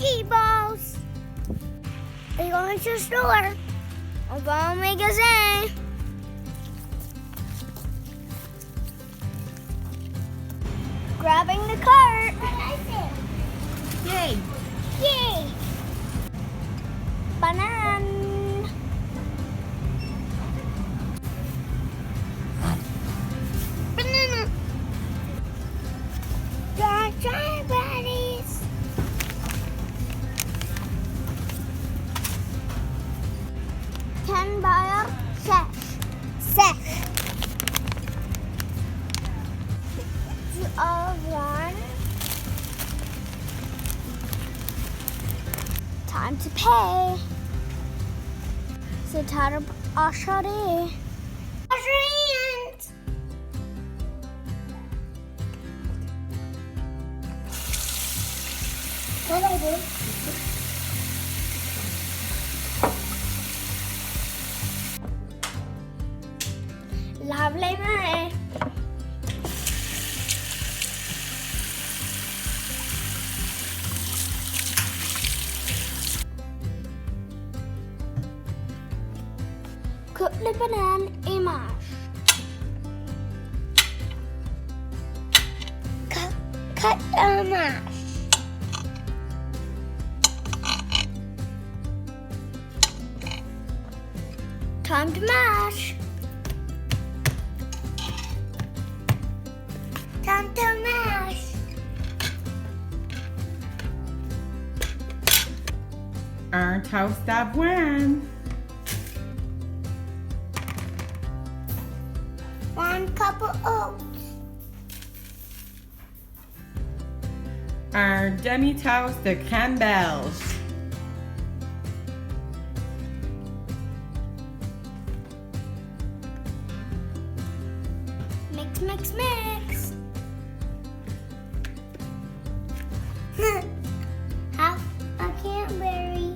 cookie balls. We're going to the store. I'm going to make a zing. Grabbing the cart. Yay! Yay! Banana. Banana. Dry buddies. $10 sesh. You all run. Time to pay. Så tar du asha det. Wash your hands. What do I do? Lovely night. Cook the banana in mash. Cut the mash. Time to mash. Time to mash. Un toast d'avoine. 1 cup of oats. Un demi-toast de crème belge. Mix, mix, mix. Half a cranberry.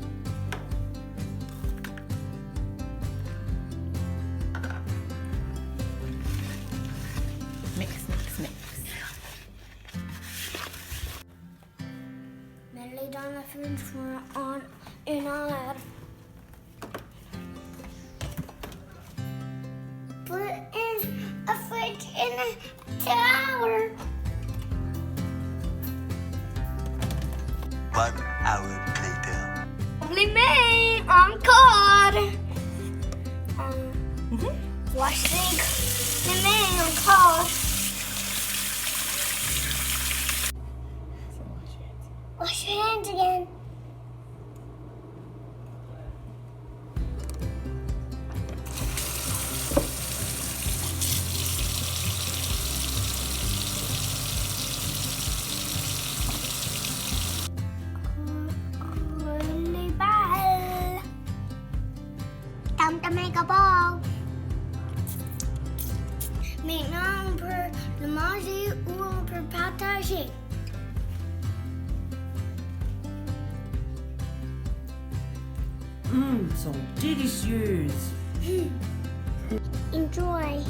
Mix, mix, mix. Then lay down the food for on in our. Put it in a fridge in a tower. 1 hour later. Lovely me on card. Wash the me on card. Wash your hands again. Really bad. Time to make a ball. Maintenant, on peut le manger ou on peut partager. Sont délicieuses. Enjoy.